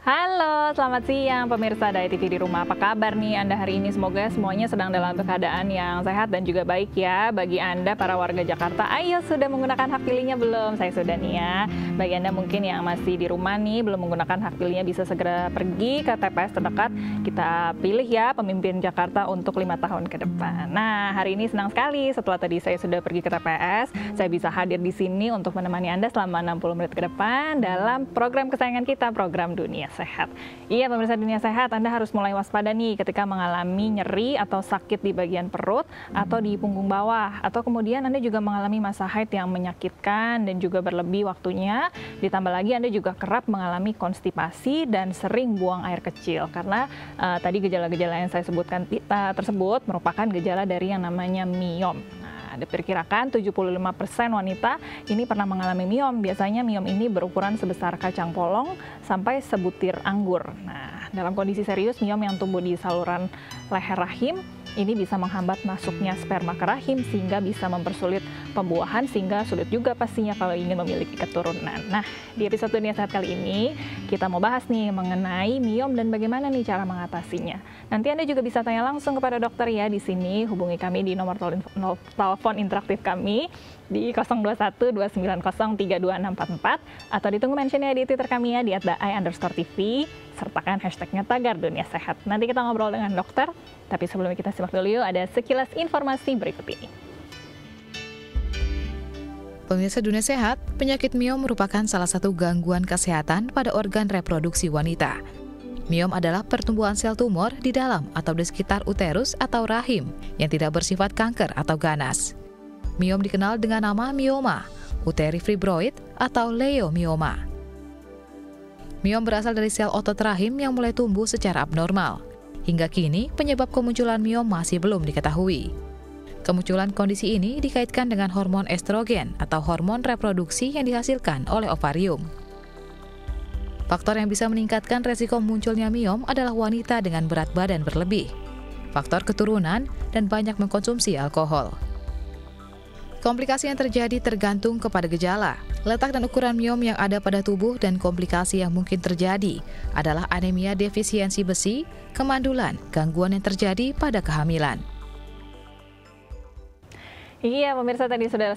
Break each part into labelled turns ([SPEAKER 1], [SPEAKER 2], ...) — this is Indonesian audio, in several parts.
[SPEAKER 1] Halo, selamat siang pemirsa Daya TV di rumah. Apa kabar nih Anda hari ini? Semoga semuanya sedang dalam keadaan yang sehat dan juga baik ya. Bagi Anda para warga Jakarta, ayo sudah menggunakan hak pilihnya belum? Saya sudah nih ya. Bagi Anda mungkin yang masih di rumah nih, belum menggunakan hak pilihnya, bisa segera pergi ke TPS terdekat. Kita pilih ya pemimpin Jakarta untuk 5 tahun ke depan. Nah, hari ini senang sekali setelah tadi saya sudah pergi ke TPS, saya bisa hadir di sini untuk menemani Anda selama 60 menit ke depan dalam program kesayangan kita, program Dunia Sehat. Iya pemirsa Dunia Sehat, Anda harus mulai waspada nih ketika mengalami nyeri atau sakit di bagian perut atau di punggung bawah, atau kemudian Anda juga mengalami masa haid yang menyakitkan dan juga berlebih waktunya. Ditambah lagi Anda juga kerap mengalami konstipasi dan sering buang air kecil karena tadi gejala-gejala yang saya sebutkan tersebut merupakan gejala dari yang namanya miom. Diperkirakan 75% wanita ini pernah mengalami miom. Biasanya miom ini berukuran sebesar kacang polong sampai sebutir anggur. Nah, dalam kondisi serius, miom yang tumbuh di saluran leher rahim ini bisa menghambat masuknya sperma ke rahim sehingga bisa mempersulit pembuahan, sehingga sulit juga pastinya kalau ingin memiliki keturunan. Nah, di episode Dunia Sehat kali ini kita mau bahas nih mengenai miom dan bagaimana nih cara mengatasinya. Nanti Anda juga bisa tanya langsung kepada dokter ya di sini. Hubungi kami di nomor telepon interaktif kami di 021 290 32644 atau ditunggu mentionnya di Twitter kami ya di @daai_tv. Sertakan hashtagnya tagar Dunia Sehat. Nanti kita ngobrol dengan dokter, tapi sebelumnya kita simak dulu yuk ada sekilas informasi berikut ini.
[SPEAKER 2] Pemirsa Dunia Sehat, penyakit miom merupakan salah satu gangguan kesehatan pada organ reproduksi wanita. Miom adalah pertumbuhan sel tumor di dalam atau di sekitar uterus atau rahim yang tidak bersifat kanker atau ganas. Miom dikenal dengan nama mioma, uteri fibroid, atau leiomioma. Miom berasal dari sel otot rahim yang mulai tumbuh secara abnormal. Hingga kini, penyebab kemunculan miom masih belum diketahui. Kemunculan kondisi ini dikaitkan dengan hormon estrogen atau hormon reproduksi yang dihasilkan oleh ovarium. Faktor yang bisa meningkatkan resiko munculnya miom adalah wanita dengan berat badan berlebih, faktor keturunan, dan banyak mengkonsumsi alkohol. Komplikasi yang terjadi tergantung kepada gejala, letak dan ukuran miom yang ada pada tubuh, dan komplikasi yang mungkin terjadi adalah anemia defisiensi besi, kemandulan, gangguan yang terjadi pada kehamilan.
[SPEAKER 1] Iya, pemirsa tadi sudah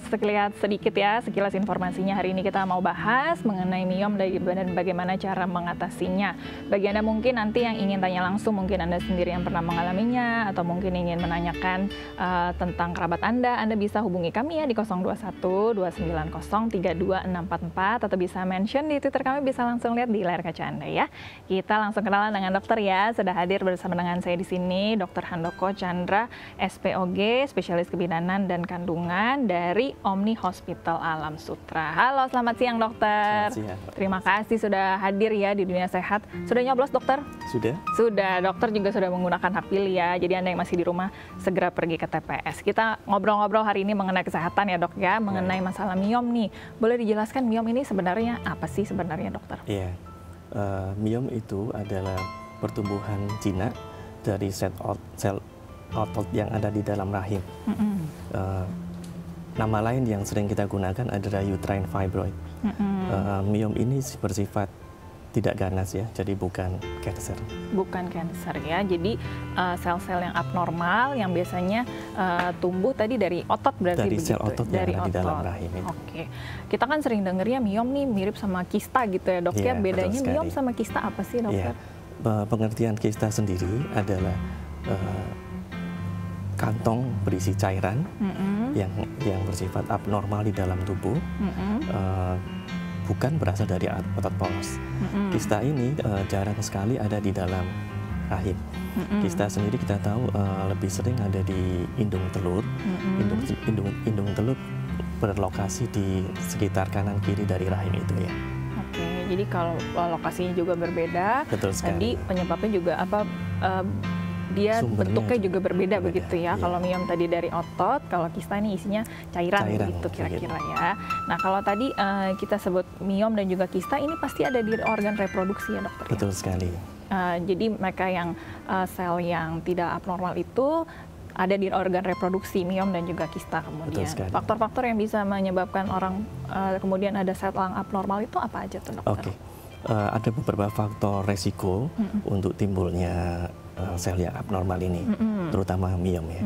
[SPEAKER 1] sedikit ya sekilas informasinya. Hari ini kita mau bahas mengenai miom dan bagaimana cara mengatasinya. Bagi Anda mungkin nanti yang ingin tanya langsung, mungkin Anda sendiri yang pernah mengalaminya atau mungkin ingin menanyakan tentang kerabat Anda bisa hubungi kami ya di 021 290 32644 atau bisa mention di Twitter kami, bisa langsung lihat di layar kaca Anda ya. Kita langsung kenalan dengan dokter ya. Sudah hadir bersama dengan saya di sini Dr. Handoko Chandra, SPOG, spesialis kebidanan dan kandungan dari Omni Hospital Alam Sutra. Halo, selamat siang dokter.
[SPEAKER 3] Selamat siang.
[SPEAKER 1] Terima kasih sudah hadir ya di Dunia Sehat. Sudah nyoblos dokter?
[SPEAKER 3] Sudah.
[SPEAKER 1] Sudah, dokter juga sudah menggunakan hak pilih ya. Jadi Anda yang masih di rumah segera pergi ke TPS. Kita ngobrol-ngobrol hari ini mengenai kesehatan ya dok ya, mengenai masalah miom nih. Boleh dijelaskan miom ini sebenarnya apa sih sebenarnya dokter?
[SPEAKER 3] Iya, miom itu adalah pertumbuhan jinak dari sel otot yang ada di dalam rahim. Nama lain yang sering kita gunakan adalah uterine fibroid. Miom ini bersifat tidak ganas ya, jadi bukan kanker. Bukan
[SPEAKER 1] kanker ya, jadi sel-sel yang abnormal yang biasanya tumbuh tadi dari otot berarti
[SPEAKER 3] dari
[SPEAKER 1] begitu?
[SPEAKER 3] Sel otot dari yang ada di dalam rahim itu.
[SPEAKER 1] Oke, kita kan sering dengar ya miom nih mirip sama kista gitu ya dok ya. Bedanya miom sama kista apa sih dokter?
[SPEAKER 3] Pengertian kista sendiri adalah kantong berisi cairan yang bersifat abnormal di dalam tubuh, bukan berasal dari otot polos. Kista ini jarang sekali ada di dalam rahim. Kista sendiri kita tahu lebih sering ada di indung telur. Indung telur berlokasi di sekitar kanan kiri dari rahim itu ya.
[SPEAKER 1] Oke, jadi kalau lokasinya juga berbeda, tadi penyebabnya juga apa? Dia bentuknya juga berbeda begitu ya. Kalau miom tadi dari otot, kalau kista ini isinya cairan gitu kira-kira ya. Nah kalau tadi kita sebut miom dan juga kista ini pasti ada di organ reproduksi ya dokter?
[SPEAKER 3] Betul sekali.
[SPEAKER 1] Jadi mereka yang sel yang tidak abnormal itu ada di organ reproduksi, miom dan juga kista kemudian. Faktor-faktor yang bisa menyebabkan orang kemudian ada sel yang abnormal itu apa aja tuh dokter?
[SPEAKER 3] ada beberapa faktor resiko untuk timbulnya sel yang abnormal ini, terutama miom ya.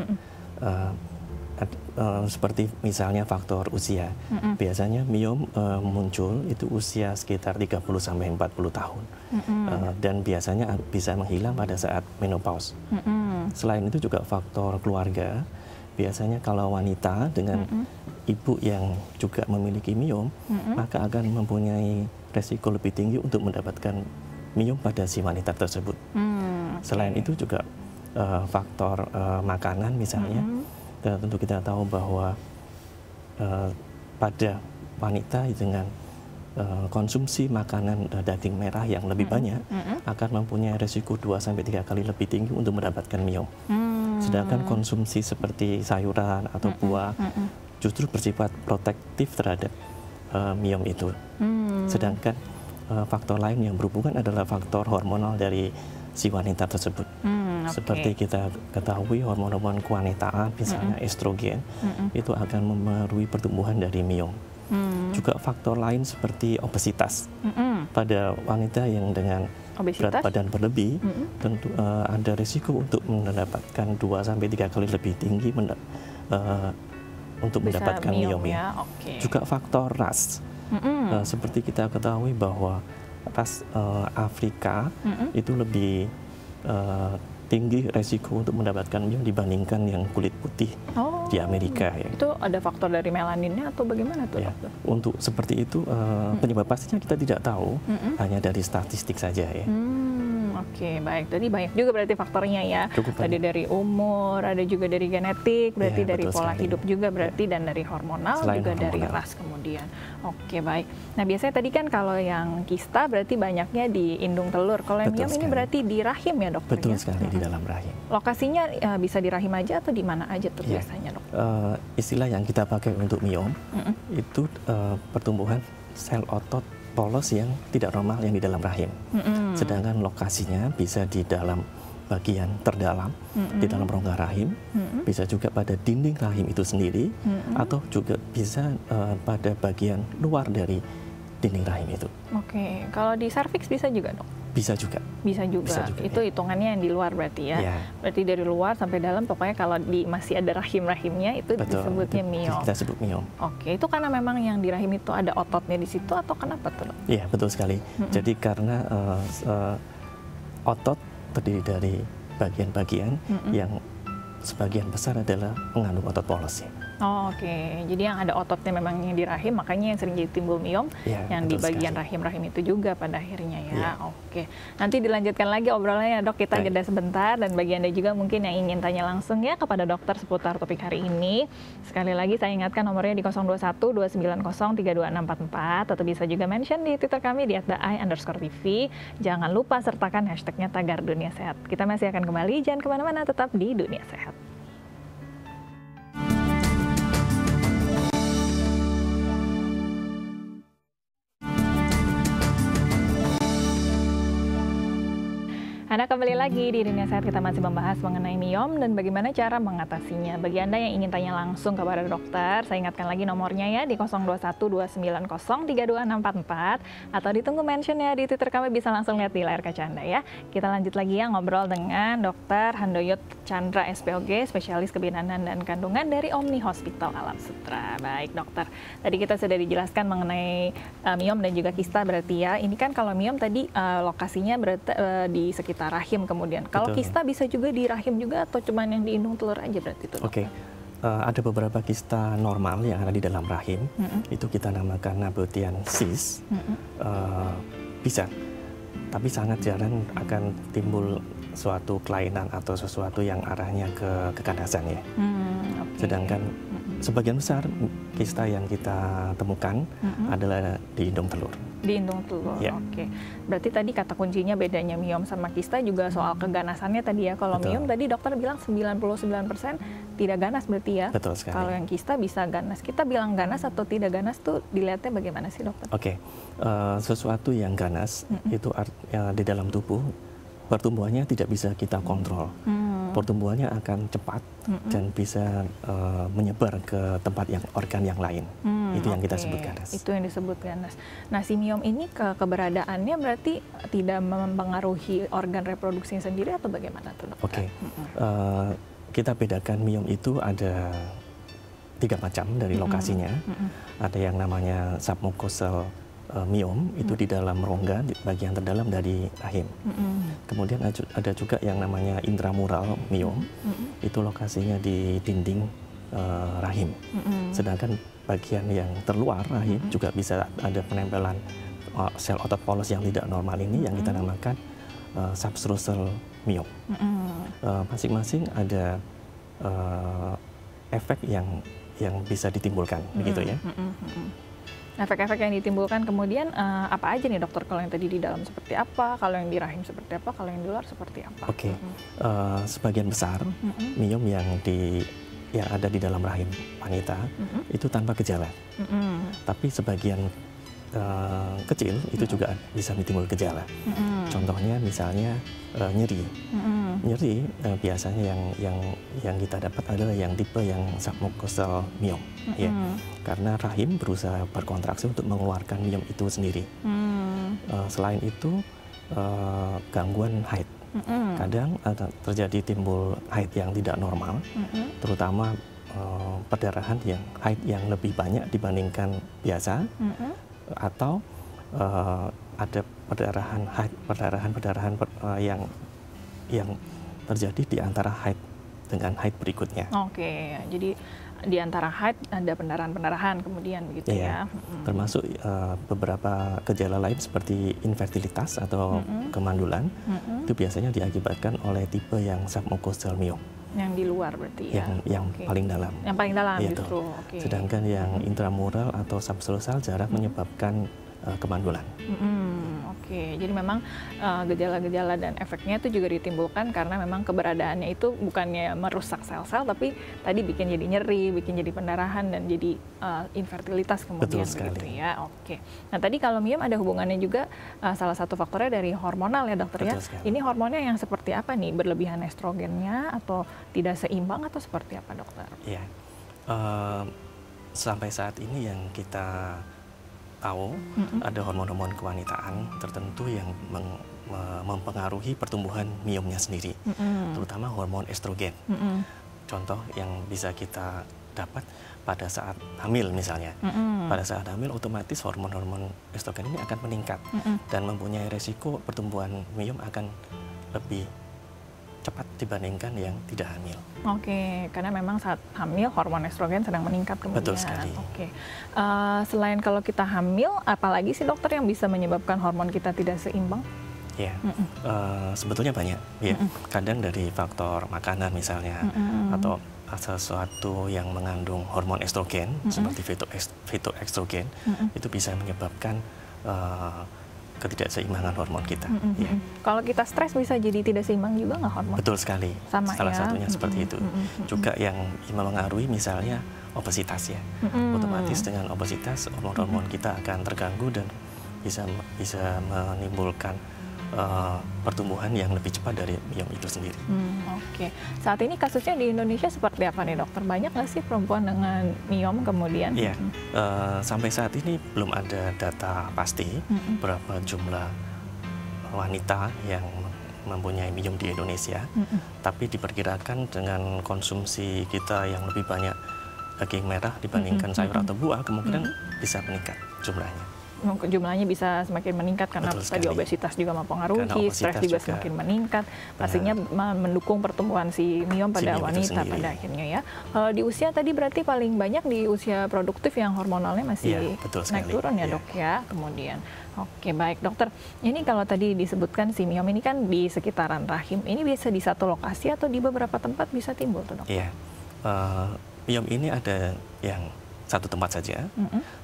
[SPEAKER 3] Seperti misalnya faktor usia. Biasanya miom muncul itu usia sekitar 30-40 tahun. Dan biasanya bisa menghilang pada saat menopause. Selain itu juga faktor keluarga. Biasanya kalau wanita dengan ibu yang juga memiliki miom, maka akan mempunyai resiko lebih tinggi untuk mendapatkan miom pada si wanita tersebut. Selain itu juga faktor makanan misalnya. Tentu kita tahu bahwa pada wanita dengan konsumsi makanan daging merah yang lebih banyak akan mempunyai resiko 2-3 kali lebih tinggi untuk mendapatkan miom. Sedangkan konsumsi seperti sayuran atau buah justru bersifat protektif terhadap miom itu. Sedangkan faktor lain yang berhubungan adalah faktor hormonal dari si wanita tersebut. Seperti kita ketahui hormon-hormon kewanitaan, misalnya estrogen, itu akan memengaruhi pertumbuhan dari miom. Juga faktor lain seperti obesitas. Pada wanita yang dengan berat badan berlebih, tentu ada risiko untuk mendapatkan 2-3 kali lebih tinggi untuk mendapatkan miom ya. Juga faktor ras. Seperti kita ketahui bahwa ras Afrika itu lebih tinggi resiko untuk mendapatkan miom dibandingkan yang kulit putih di Amerika ya.
[SPEAKER 1] Itu ada faktor dari melaninnya atau bagaimana tuh
[SPEAKER 3] ya,
[SPEAKER 1] dokter?
[SPEAKER 3] Untuk seperti itu penyebab pastinya kita tidak tahu, hanya dari statistik saja ya.
[SPEAKER 1] Oke, baik. Jadi banyak juga berarti faktornya ya.
[SPEAKER 3] Cukup
[SPEAKER 1] Tadi
[SPEAKER 3] banyak.
[SPEAKER 1] dari umur, ada juga dari genetik, berarti
[SPEAKER 3] Ya,
[SPEAKER 1] dari pola
[SPEAKER 3] sekali.
[SPEAKER 1] hidup juga berarti, dan dari hormonal,
[SPEAKER 3] Selain
[SPEAKER 1] juga dari
[SPEAKER 3] hormonal.
[SPEAKER 1] ras kemudian. Oke, baik. Nah, biasanya tadi kan kalau yang kista berarti banyaknya di indung telur. Kalau yang
[SPEAKER 3] Betul
[SPEAKER 1] miom ini
[SPEAKER 3] sekali.
[SPEAKER 1] berarti di rahim ya, dokter?
[SPEAKER 3] Betul
[SPEAKER 1] ya?
[SPEAKER 3] sekali di dalam rahim.
[SPEAKER 1] Lokasinya bisa di rahim aja atau di mana aja tuh
[SPEAKER 3] Ya.
[SPEAKER 1] biasanya, dok?
[SPEAKER 3] Istilah yang kita pakai untuk miom itu pertumbuhan sel otot polos yang tidak normal yang di dalam rahim. Sedangkan lokasinya bisa di dalam bagian terdalam, di dalam rongga rahim, bisa juga pada dinding rahim itu sendiri, atau juga bisa pada bagian luar dari dinding rahim itu.
[SPEAKER 1] Oke, kalau di serviks bisa juga, dok?
[SPEAKER 3] Bisa juga.
[SPEAKER 1] Bisa juga. Itu
[SPEAKER 3] ya.
[SPEAKER 1] hitungannya yang di luar berarti ya.
[SPEAKER 3] Ya.
[SPEAKER 1] Berarti dari luar sampai dalam, pokoknya kalau masih ada rahim-rahimnya itu
[SPEAKER 3] Betul,
[SPEAKER 1] disebutnya
[SPEAKER 3] itu
[SPEAKER 1] miom.
[SPEAKER 3] kita sebut miom.
[SPEAKER 1] Oke, itu karena memang yang di rahim itu ada ototnya di situ atau kenapa tuh, dok?
[SPEAKER 3] Iya, betul sekali. Jadi karena otot terdiri dari bagian-bagian yang sebagian besar adalah mengandung otot polos ya.
[SPEAKER 1] Oh, oke. Jadi yang ada ototnya memang yang di rahim, makanya yang sering jadi timbul miom,
[SPEAKER 3] Ya,
[SPEAKER 1] yang di
[SPEAKER 3] betul
[SPEAKER 1] bagian
[SPEAKER 3] sekali.
[SPEAKER 1] rahim-rahim itu juga pada akhirnya ya.
[SPEAKER 3] Ya.
[SPEAKER 1] Oke. Nanti dilanjutkan lagi obrolannya, dok. Kita
[SPEAKER 3] Baik.
[SPEAKER 1] jeda sebentar, dan bagi Anda juga mungkin yang ingin tanya langsung ya kepada dokter seputar topik hari ini. Sekali lagi saya ingatkan nomornya di 021-290-32644, atau bisa juga mention di Twitter kami di @ai_tv. Jangan lupa sertakan hashtagnya Tagar Dunia Sehat. Kita masih akan kembali, jangan kemana-mana, tetap di Dunia Sehat. Anda kembali lagi di Dunia Sehat. Kita masih membahas mengenai miom dan bagaimana cara mengatasinya. Bagi Anda yang ingin tanya langsung kepada dokter, saya ingatkan lagi nomornya ya di 021-290-32644, atau ditunggu mention ya di Twitter kami, bisa langsung lihat di layar kaca Anda ya. Kita lanjut lagi ya ngobrol dengan Dr. Handoyo Chandra SPOG, spesialis kebidanan dan kandungan dari Omni Hospital Alam Sutra. Baik, dokter. Tadi kita sudah dijelaskan mengenai miom dan juga kista berarti ya. Ini kan kalau miom tadi lokasinya berarti di sekitar rahim kemudian. Kalau
[SPEAKER 3] Betul.
[SPEAKER 1] kista bisa juga di rahim juga atau cuman yang di indung telur aja berarti itu?
[SPEAKER 3] Oke. Ada beberapa kista normal yang ada di dalam rahim, itu kita namakan Nabatean cyst. Bisa, tapi sangat jarang akan timbul suatu kelainan atau sesuatu yang arahnya ke kekanasan ya.
[SPEAKER 1] Okay.
[SPEAKER 3] Sedangkan sebagian besar kista yang kita temukan adalah di indung telur.
[SPEAKER 1] Di indung telur,
[SPEAKER 3] Ya.
[SPEAKER 1] Oke. Berarti tadi kata kuncinya bedanya miom sama kista juga soal keganasannya tadi ya. Kalau
[SPEAKER 3] Betul.
[SPEAKER 1] miom tadi dokter bilang 99% tidak ganas berarti ya.
[SPEAKER 3] Betul sekali.
[SPEAKER 1] Kalau yang kista bisa ganas. Kita bilang ganas atau tidak ganas tuh dilihatnya bagaimana sih, dokter?
[SPEAKER 3] Oke, sesuatu yang ganas itu di dalam tubuh pertumbuhannya tidak bisa kita kontrol. pertumbuhannya akan cepat dan bisa menyebar ke tempat organ yang lain. Itu yang kita sebutkan.
[SPEAKER 1] Itu yang disebutkan. Nah, si miom ini keberadaannya berarti tidak mempengaruhi organ reproduksinya sendiri atau bagaimana tuh, dokter?
[SPEAKER 3] Kita bedakan miom itu ada 3 macam dari lokasinya. Ada yang namanya submucosal miom, itu di dalam rongga, di bagian terdalam dari rahim. Kemudian ada juga yang namanya intramural miom, itu lokasinya di dinding rahim. Sedangkan bagian yang terluar rahim juga bisa ada penempelan sel otot polos yang tidak normal ini, yang kita namakan subserosal miom. Masing-masing ada efek yang bisa ditimbulkan, begitu ya.
[SPEAKER 1] Efek-efek yang ditimbulkan kemudian apa aja nih, dokter? Kalau yang tadi di dalam seperti apa, kalau yang di rahim seperti apa, kalau yang di luar seperti apa?
[SPEAKER 3] Sebagian besar miom yang ada di dalam rahim wanita itu tanpa gejala. Tapi sebagian kecil itu juga bisa timbul gejala. Contohnya misalnya nyeri. Nyeri biasanya yang kita dapat adalah yang tipe yang submucosal miom, ya. Karena rahim berusaha berkontraksi untuk mengeluarkan miom itu sendiri. Selain itu gangguan haid. Kadang terjadi timbul haid yang tidak normal, terutama perdarahan haid yang lebih banyak dibandingkan biasa, atau ada perdarahan yang terjadi di antara haid dengan haid berikutnya.
[SPEAKER 1] Jadi di antara haid ada pendarahan kemudian begitu ya.
[SPEAKER 3] Termasuk beberapa gejala lain seperti infertilitas atau kemandulan, itu biasanya diakibatkan oleh tipe yang submucosal miom.
[SPEAKER 1] Yang di luar berarti ya?
[SPEAKER 3] Yang paling dalam.
[SPEAKER 1] Yang paling dalam justru.
[SPEAKER 3] Sedangkan yang intramural atau subserosal jarang menyebabkan kemandulan.
[SPEAKER 1] Jadi memang gejala-gejala dan efeknya itu juga ditimbulkan karena memang keberadaannya itu bukannya merusak sel-sel, tapi tadi bikin jadi nyeri, bikin jadi pendarahan, dan jadi infertilitas kemudian.
[SPEAKER 3] Betul sekali.
[SPEAKER 1] Begitu ya. Nah, tadi kalau miom ada hubungannya juga, salah satu faktornya dari hormonal ya, dokter.
[SPEAKER 3] Betul sekali.
[SPEAKER 1] Ini hormonnya yang seperti apa nih? Berlebihan estrogennya atau tidak seimbang atau seperti apa, dokter?
[SPEAKER 3] Iya. Sampai saat ini yang kita tahu ada hormon-hormon kewanitaan tertentu yang mempengaruhi pertumbuhan miomnya sendiri, terutama hormon estrogen. Contoh yang bisa kita dapat pada saat hamil misalnya. Pada saat hamil otomatis hormon-hormon estrogen ini akan meningkat dan mempunyai resiko pertumbuhan miom akan lebih cepat dibandingkan yang tidak hamil.
[SPEAKER 1] Karena memang saat hamil hormon estrogen sedang meningkat kemudian.
[SPEAKER 3] Betul sekali.
[SPEAKER 1] Selain kalau kita hamil, apalagi sih, dokter, yang bisa menyebabkan hormon kita tidak seimbang?
[SPEAKER 3] Ya, sebetulnya banyak. Ya, kadang dari faktor makanan misalnya, atau sesuatu yang mengandung hormon estrogen seperti fitoestrogen, itu bisa menyebabkan ketidakseimbangan hormon kita.
[SPEAKER 1] Kalau kita stres bisa jadi tidak seimbang juga nggak hormon?
[SPEAKER 3] Betul sekali. Salah satunya seperti itu. Juga yang mempengaruhi misalnya obesitas ya. Otomatis dengan obesitas hormon-hormon kita akan terganggu dan bisa menimbulkan pertumbuhan yang lebih cepat dari miom itu sendiri.
[SPEAKER 1] Saat ini kasusnya di Indonesia seperti apa nih, dokter? Banyak nggak sih perempuan dengan miom kemudian?
[SPEAKER 3] Iya, sampai saat ini belum ada data pasti berapa jumlah wanita yang mempunyai miom di Indonesia. Tapi diperkirakan dengan konsumsi kita yang lebih banyak daging merah dibandingkan sayur atau buah, kemungkinan bisa meningkat jumlahnya.
[SPEAKER 1] Jumlahnya bisa semakin meningkat karena tadi obesitas juga mempengaruhi, stres juga semakin meningkat, pastinya mendukung pertumbuhan si miom pada wanita pada akhirnya ya. Kalau di usia tadi berarti paling banyak di usia produktif yang hormonalnya masih naik turun ya, dok ya. Kemudian baik, dokter. Ini kalau tadi disebutkan si miom ini kan di sekitaran rahim, ini bisa di satu lokasi atau di beberapa tempat bisa timbul tuh, dok?
[SPEAKER 3] Iya, miom ini ada yang satu tempat saja,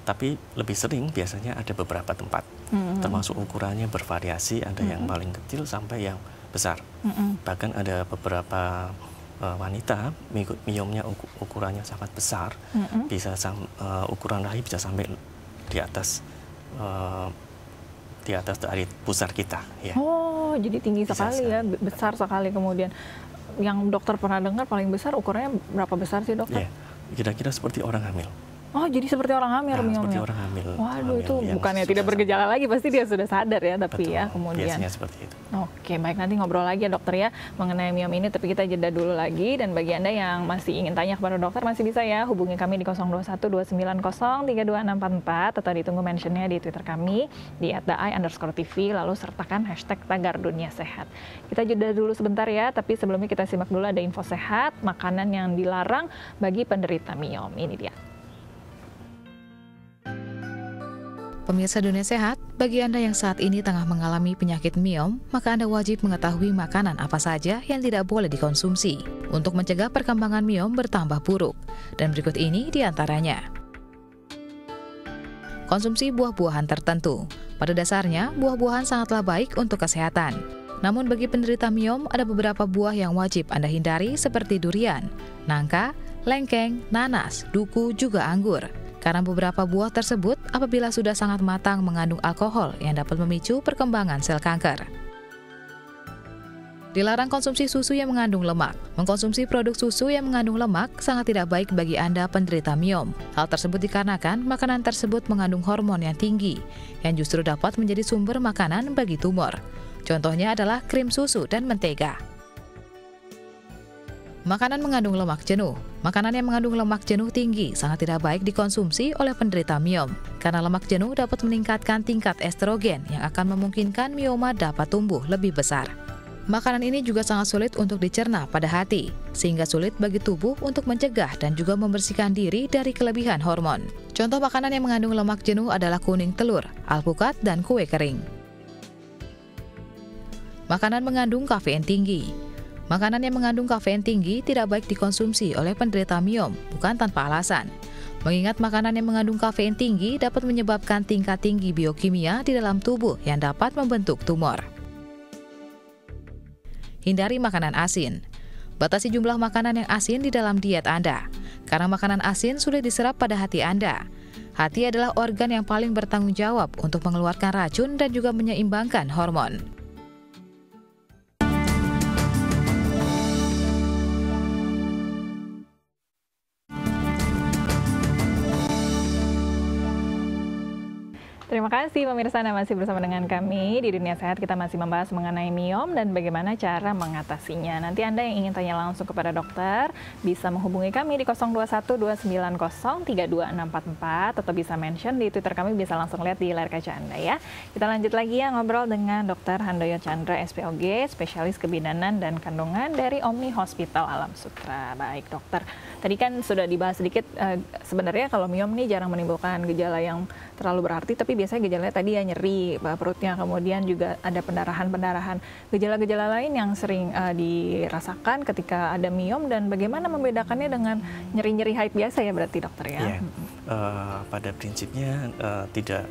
[SPEAKER 3] tapi lebih sering biasanya ada beberapa tempat, termasuk ukurannya bervariasi, ada yang paling kecil sampai yang besar. Bahkan ada beberapa wanita miomnya ukurannya sangat besar, bisa ukuran rahim bisa sampai di atas dari pusar kita. Ya.
[SPEAKER 1] Jadi tinggi sekali ya, besar sekali kemudian. yang dokter pernah dengar paling besar ukurannya berapa besar sih dokter?
[SPEAKER 3] Ya, kira-kira seperti orang hamil.
[SPEAKER 1] Oh, jadi seperti orang hamil miomnya?
[SPEAKER 3] Seperti orang hamil.
[SPEAKER 1] Waduh, itu bukannya tidak bergejala lagi, pasti dia sudah sadar ya, tapi
[SPEAKER 3] betul,
[SPEAKER 1] ya kemudian.
[SPEAKER 3] Biasanya seperti itu.
[SPEAKER 1] Oke, baik, nanti ngobrol lagi ya dokter ya mengenai miom ini, tapi kita jeda dulu lagi. Dan bagi Anda yang masih ingin tanya kepada dokter, masih bisa ya hubungi kami di 0212903244 atau ditunggu mentionnya di Twitter kami di @daai_tv, lalu sertakan hashtag Tagar Dunia Sehat. Kita jeda dulu sebentar ya, tapi sebelumnya kita simak dulu ada info sehat, makanan yang dilarang bagi penderita miom. Ini dia.
[SPEAKER 2] Pemirsa Dunia Sehat, bagi Anda yang saat ini tengah mengalami penyakit miom, maka Anda wajib mengetahui makanan apa saja yang tidak boleh dikonsumsi untuk mencegah perkembangan miom bertambah buruk. Dan berikut ini diantaranya. Konsumsi buah-buahan tertentu. Pada dasarnya, buah-buahan sangatlah baik untuk kesehatan. Namun bagi penderita miom, ada beberapa buah yang wajib Anda hindari seperti durian, nangka, lengkeng, nanas, duku, juga anggur. Karena beberapa buah tersebut apabila sudah sangat matang mengandung alkohol yang dapat memicu perkembangan sel kanker. Dilarang konsumsi susu yang mengandung lemak. Mengkonsumsi produk susu yang mengandung lemak sangat tidak baik bagi Anda penderita miom. Hal tersebut dikarenakan makanan tersebut mengandung hormon yang tinggi, yang justru dapat menjadi sumber makanan bagi tumor. Contohnya adalah krim susu dan mentega. Makanan mengandung lemak jenuh. Makanan yang mengandung lemak jenuh tinggi sangat tidak baik dikonsumsi oleh penderita miom, karena lemak jenuh dapat meningkatkan tingkat estrogen yang akan memungkinkan mioma dapat tumbuh lebih besar. Makanan ini juga sangat sulit untuk dicerna pada hati, sehingga sulit bagi tubuh untuk mencegah dan juga membersihkan diri dari kelebihan hormon. Contoh makanan yang mengandung lemak jenuh adalah kuning telur, alpukat, dan kue kering. Makanan mengandung kafein tinggi. Makanan yang mengandung kafein tinggi tidak baik dikonsumsi oleh penderita miom, bukan tanpa alasan. Mengingat makanan yang mengandung kafein tinggi dapat menyebabkan tingkat tinggi biokimia di dalam tubuh yang dapat membentuk tumor. Hindari makanan asin. Batasi jumlah makanan yang asin di dalam diet Anda, karena makanan asin sulit diserap pada hati Anda. Hati adalah organ yang paling bertanggung jawab untuk mengeluarkan racun dan juga menyeimbangkan hormon.
[SPEAKER 1] Terima kasih pemirsa, Anda masih bersama dengan kami di Dunia Sehat. Kita masih membahas mengenai miom dan bagaimana cara mengatasinya. Nanti Anda yang ingin tanya langsung kepada dokter bisa menghubungi kami di 0212903244 atau bisa mention di Twitter kami, bisa langsung lihat di layar kaca Anda ya. Kita lanjut lagi ya ngobrol dengan Dr. Handoyo Chandra, SPOG, spesialis kebidanan dan kandungan dari Omni Hospital Alam Sutra. Baik dokter, tadi kan sudah dibahas sedikit, sebenarnya kalau miom ini jarang menimbulkan gejala yang terlalu berarti, tapi biasanya gejalanya tadi ya nyeri perutnya, kemudian juga ada pendarahan-pendarahan. Gejala-gejala lain yang sering dirasakan ketika ada miom, dan bagaimana membedakannya dengan nyeri-nyeri haid biasa ya berarti dokter ya?
[SPEAKER 3] Pada prinsipnya tidak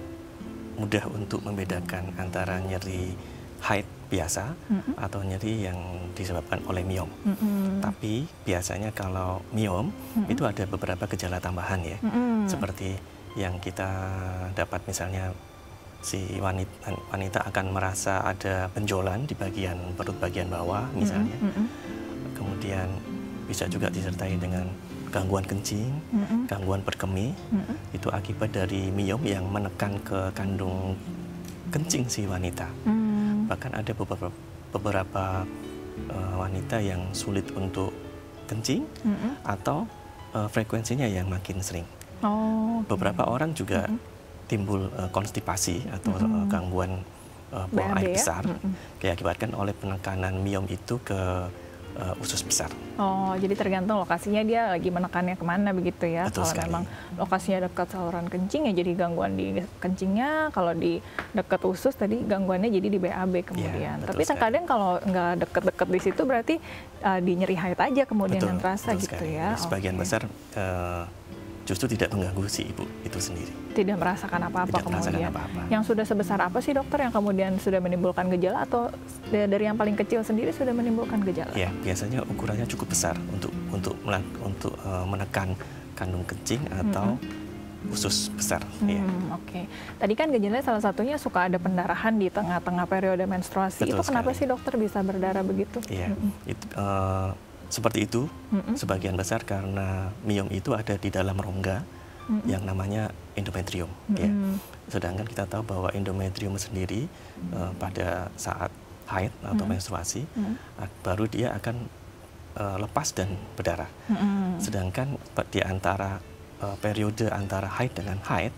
[SPEAKER 3] mudah untuk membedakan antara nyeri haid biasa atau nyeri yang disebabkan oleh miom. Tapi biasanya kalau miom itu ada beberapa gejala tambahan ya, seperti yang kita dapat, misalnya si wanita akan merasa ada benjolan di bagian perut bagian bawah misalnya. Kemudian bisa juga disertai dengan gangguan kencing, gangguan berkemih. Itu akibat dari miom yang menekan ke kandung kencing si wanita. Bahkan ada beberapa wanita yang sulit untuk kencing atau frekuensinya yang makin sering. Beberapa orang juga timbul konstipasi atau gangguan buang air besar, diakibatkan oleh penekanan miom itu ke usus besar.
[SPEAKER 1] Oh, jadi tergantung lokasinya dia lagi menekannya kemana begitu ya.
[SPEAKER 3] Betul
[SPEAKER 1] kalau
[SPEAKER 3] sekali.
[SPEAKER 1] memang lokasinya dekat saluran kencing ya jadi gangguan di kencingnya, kalau di dekat usus tadi gangguannya jadi di BAB kemudian. Tapi terkadang kalau nggak deket-deket di situ berarti di nyeri haid aja kemudian yang terasa gitu
[SPEAKER 3] sekali.
[SPEAKER 1] ya.
[SPEAKER 3] Sebagian besar justru tidak mengganggu si ibu itu sendiri.
[SPEAKER 1] Tidak merasakan apa-apa kemudian. Yang sudah sebesar apa sih dokter yang kemudian sudah menimbulkan gejala, atau dari yang paling kecil sendiri sudah menimbulkan gejala?
[SPEAKER 3] Ya, biasanya ukurannya cukup besar untuk menekan kandung kencing atau usus besar.
[SPEAKER 1] Oke. Tadi kan gejalanya salah satunya suka ada pendarahan di tengah-tengah periode menstruasi.
[SPEAKER 3] Betul
[SPEAKER 1] itu kenapa
[SPEAKER 3] sekali.
[SPEAKER 1] sih dokter bisa berdarah begitu?
[SPEAKER 3] Iya, seperti itu sebagian besar karena miom itu ada di dalam rongga yang namanya endometrium. Ya. Sedangkan kita tahu bahwa endometrium sendiri pada saat haid atau menstruasi baru dia akan lepas dan berdarah. Sedangkan di antara periode antara haid dengan haid,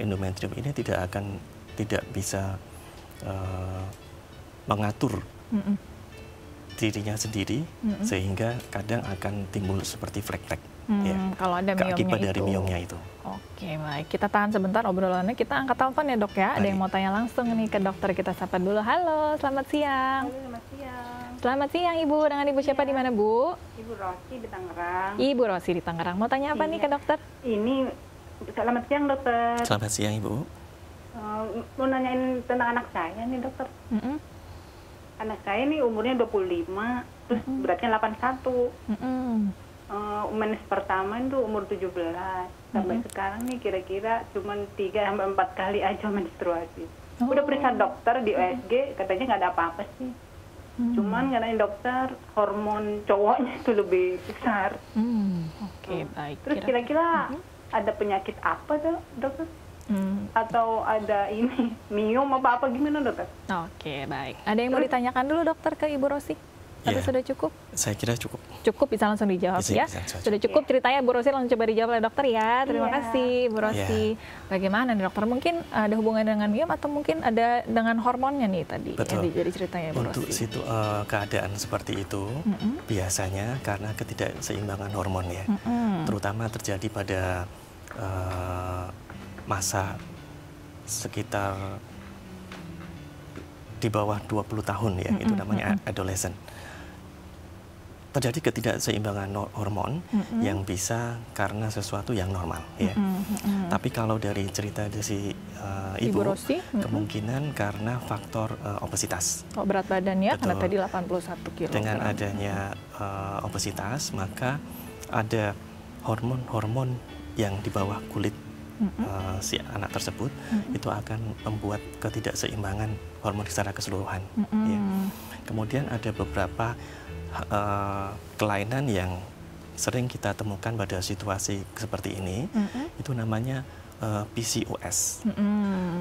[SPEAKER 3] endometrium ini tidak bisa mengatur dirinya sendiri, sehingga kadang akan timbul seperti flek-flek. Ya,
[SPEAKER 1] kalau ada miomnya
[SPEAKER 3] akibat dari
[SPEAKER 1] itu.
[SPEAKER 3] miomnya itu.
[SPEAKER 1] Oke, baik. Kita tahan sebentar obrolannya. Kita angkat telepon ya, Dok ya. Ada yang mau tanya langsung nih ke dokter. Kita sapa dulu. Halo, selamat siang.
[SPEAKER 4] Halo, selamat siang.
[SPEAKER 1] Selamat siang, Ibu. Dengan Ibu siapa di mana, Bu?
[SPEAKER 4] Ibu Rosi di Tangerang.
[SPEAKER 1] Ibu Rosi di Tangerang. Mau tanya apa nih ke dokter?
[SPEAKER 4] Ini selamat siang, dokter.
[SPEAKER 3] Selamat siang, Ibu.
[SPEAKER 4] Mau nanyain tentang anak saya nih, dokter. Anak saya nih umurnya 25, terus beratnya 81. Mens pertama itu umur 17. Sampai sekarang nih kira-kira cuma 3-4 kali aja menstruasi. Udah periksa dokter di USG, katanya nggak ada apa-apa sih. Cuman katanya dokter hormon cowoknya itu lebih besar.
[SPEAKER 1] Oke, baik.
[SPEAKER 4] Terus kira-kira ada penyakit apa tuh, dokter? Atau ada ini miom apa gimana, dokter?
[SPEAKER 1] Oke, baik. Ada yang mau ditanyakan dulu dokter ke Ibu Rosi? Atau
[SPEAKER 3] Ya.
[SPEAKER 1] sudah cukup?
[SPEAKER 3] Saya kira cukup.
[SPEAKER 1] Cukup, bisa langsung dijawab ya. Sudah cukup ceritanya Bu Rosi, langsung coba dijawab oleh dokter ya. Terima kasih Bu Rosi. Bagaimana nih dokter? Mungkin ada hubungan dengan miom atau mungkin ada dengan hormonnya nih tadi?
[SPEAKER 3] Betul.
[SPEAKER 1] Yang jadi ceritanya Bu
[SPEAKER 3] Untuk
[SPEAKER 1] Rosi.
[SPEAKER 3] keadaan seperti itu biasanya karena ketidakseimbangan hormon ya, terutama terjadi pada masa sekitar di bawah 20 tahun ya, itu namanya adolescent. Terjadi ketidakseimbangan hormon yang bisa karena sesuatu yang normal ya. Tapi kalau dari cerita dari si Ibu
[SPEAKER 1] Rosi,
[SPEAKER 3] kemungkinan karena faktor obesitas.
[SPEAKER 1] Oh, berat badannya karena
[SPEAKER 3] Betul.
[SPEAKER 1] tadi 81 kilo.
[SPEAKER 3] Dengan adanya obesitas, maka ada hormon-hormon yang di bawah kulit si anak tersebut itu akan membuat ketidakseimbangan hormon secara keseluruhan. Ya. Kemudian ada beberapa kelainan yang sering kita temukan pada situasi seperti ini, itu namanya PCOS.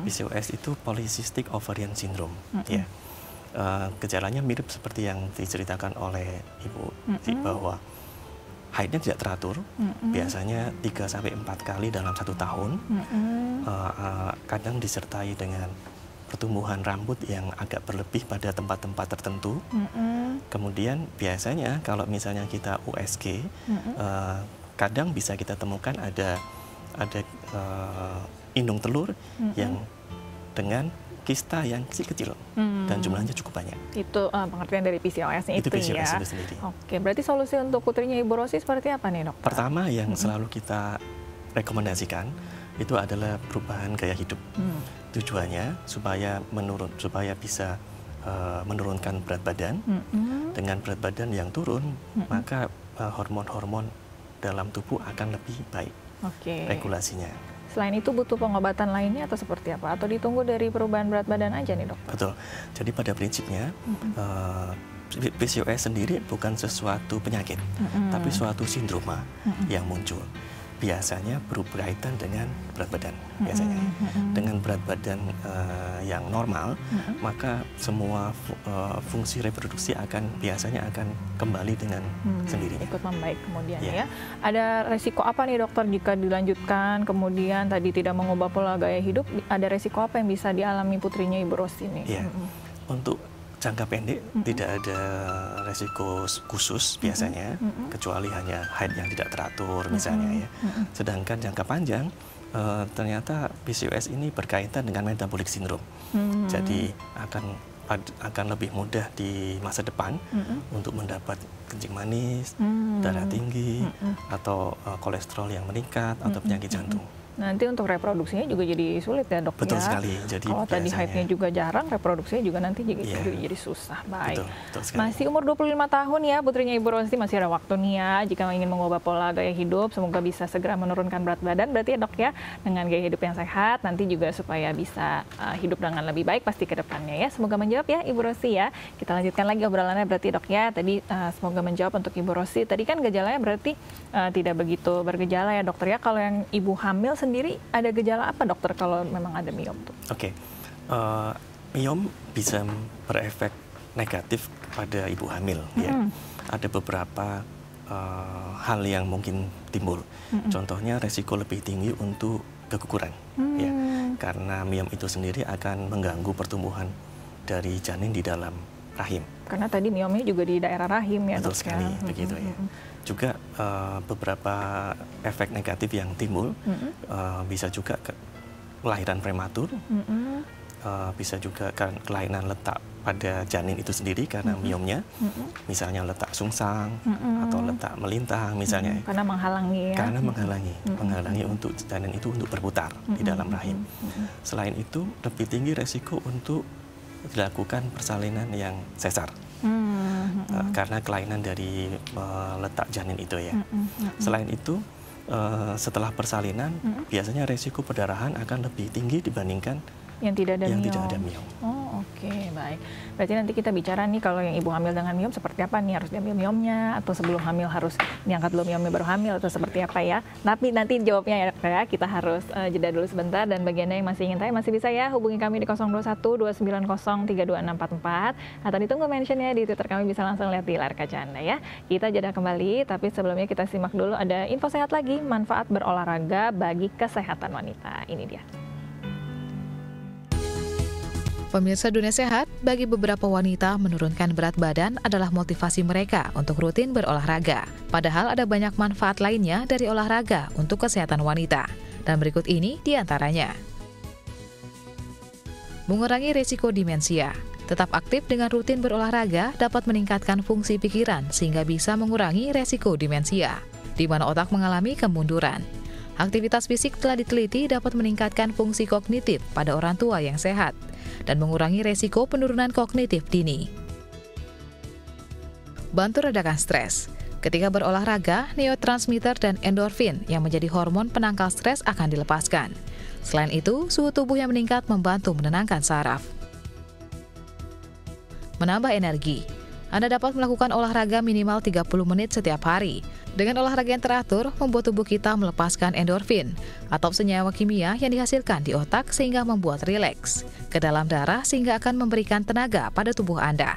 [SPEAKER 3] PCOS itu Polycystic Ovarian Syndrome. Ya. Gejalanya mirip seperti yang diceritakan oleh Ibu, bahwa haidnya tidak teratur, biasanya 3-4 kali dalam 1 tahun, kadang disertai dengan pertumbuhan rambut yang agak berlebih pada tempat-tempat tertentu. Kemudian biasanya kalau misalnya kita USG, kadang bisa kita temukan ada indung telur yang dengan kista yang kecil dan jumlahnya cukup banyak.
[SPEAKER 1] Itu pengertian dari PCOS itu
[SPEAKER 3] PCOS
[SPEAKER 1] ya.
[SPEAKER 3] itu sendiri.
[SPEAKER 1] Oke, berarti solusi untuk putrinya Ibu Rosi seperti apa nih, Dok?
[SPEAKER 3] Pertama yang selalu kita rekomendasikan itu adalah perubahan gaya hidup. Tujuannya supaya bisa menurunkan berat badan. Dengan berat badan yang turun, maka hormon-hormon dalam tubuh akan lebih baik regulasinya.
[SPEAKER 1] Selain itu butuh pengobatan lainnya atau seperti apa? Atau ditunggu dari perubahan berat badan aja nih, Dok?
[SPEAKER 3] Betul. Jadi pada prinsipnya PCOS sendiri bukan sesuatu penyakit, tapi suatu sindroma yang muncul. Biasanya berkaitan dengan berat badan. Biasanya dengan berat badan yang normal, maka semua fungsi reproduksi biasanya akan kembali dengan sendirinya.
[SPEAKER 1] Ikut membaik kemudian ya. Ada resiko apa nih dokter jika dilanjutkan kemudian tadi tidak mengubah pola gaya hidup? Ada resiko apa yang bisa dialami putrinya Ibu Rosi ini?
[SPEAKER 3] Ya. Untuk jangka pendek tidak ada resiko khusus biasanya, kecuali hanya haid yang tidak teratur misalnya ya. Sedangkan jangka panjang ternyata PCOS ini berkaitan dengan metabolic syndrome. Jadi akan lebih mudah di masa depan untuk mendapat kencing manis, darah tinggi, atau kolesterol yang meningkat, atau penyakit jantung.
[SPEAKER 1] Nanti untuk reproduksinya juga jadi sulit ya dok.
[SPEAKER 3] Betul
[SPEAKER 1] ya.
[SPEAKER 3] sekali. Jadi
[SPEAKER 1] kalau tadi haidnya juga jarang, reproduksinya juga nanti jadi susah. Baik.
[SPEAKER 3] Betul
[SPEAKER 1] masih umur 25 tahun ya putrinya Ibu Rosti, masih ada waktu nih ya. Jika ingin mengubah pola gaya hidup, semoga bisa segera menurunkan berat badan. Berarti ya dok ya, dengan gaya hidup yang sehat, nanti juga supaya bisa hidup dengan lebih baik pasti ke depannya ya. Semoga menjawab ya Ibu Rosti ya. Kita lanjutkan lagi obrolannya berarti dok ya. Tadi semoga menjawab untuk Ibu Rosti. Tadi kan gejalanya berarti tidak begitu bergejala ya dokter ya. Kalau yang ibu hamil sendiri ada gejala apa dokter kalau memang ada miom tuh?
[SPEAKER 3] Oke. Miom bisa berefek negatif pada ibu hamil ya. Ada beberapa hal yang mungkin timbul. Contohnya resiko lebih tinggi untuk keguguran ya. Karena miom itu sendiri akan mengganggu pertumbuhan dari janin di dalam rahim.
[SPEAKER 1] Karena tadi miomnya juga di daerah rahim ya.
[SPEAKER 3] Betul sekali, begitu ya. Juga beberapa efek negatif yang timbul, bisa juga kelahiran prematur, bisa juga kelainan letak pada janin itu sendiri karena miomnya, misalnya letak sungsang atau letak melintang misalnya.
[SPEAKER 1] Karena menghalangi ya.
[SPEAKER 3] Karena menghalangi untuk janin itu untuk berputar di dalam rahim. Selain itu, lebih tinggi resiko untuk dilakukan persalinan yang sesar. Karena kelainan dari letak janin itu ya. Selain itu, setelah persalinan, biasanya resiko perdarahan akan lebih tinggi dibandingkan
[SPEAKER 1] yang tidak ada
[SPEAKER 3] miom.
[SPEAKER 1] Oh, oke, baik. Berarti nanti kita bicara nih kalau yang ibu hamil dengan miom seperti apa nih, harus diambil miomnya atau sebelum hamil harus diangkat dulu miomnya baru hamil atau seperti apa ya. Tapi nanti jawabnya ya dok ya, kita harus jeda dulu sebentar, dan bagiannya yang masih ingin tanya masih bisa ya hubungi kami di 021-290-32644 atau ditunggu mentionnya di Twitter kami, bisa langsung lihat di layar kaca Anda ya. Kita jeda kembali, tapi sebelumnya kita simak dulu ada info sehat lagi, manfaat berolahraga bagi kesehatan wanita. Ini dia.
[SPEAKER 2] Pemirsa Dunia Sehat, bagi beberapa wanita menurunkan berat badan adalah motivasi mereka untuk rutin berolahraga. Padahal ada banyak manfaat lainnya dari olahraga untuk kesehatan wanita. Dan berikut ini diantaranya. Mengurangi risiko demensia. Tetap aktif dengan rutin berolahraga dapat meningkatkan fungsi pikiran sehingga bisa mengurangi risiko demensia, di mana otak mengalami kemunduran. Aktivitas fisik telah diteliti dapat meningkatkan fungsi kognitif pada orang tua yang sehat dan mengurangi resiko penurunan kognitif dini. Bantu redakan stres. Ketika berolahraga, neurotransmitter dan endorfin yang menjadi hormon penangkal stres akan dilepaskan. Selain itu, suhu tubuh yang meningkat membantu menenangkan saraf. Menambah energi. Anda dapat melakukan olahraga minimal 30 menit setiap hari. Dengan olahraga yang teratur, membuat tubuh kita melepaskan endorfin atau senyawa kimia yang dihasilkan di otak sehingga membuat rileks ke dalam darah sehingga akan memberikan tenaga pada tubuh Anda.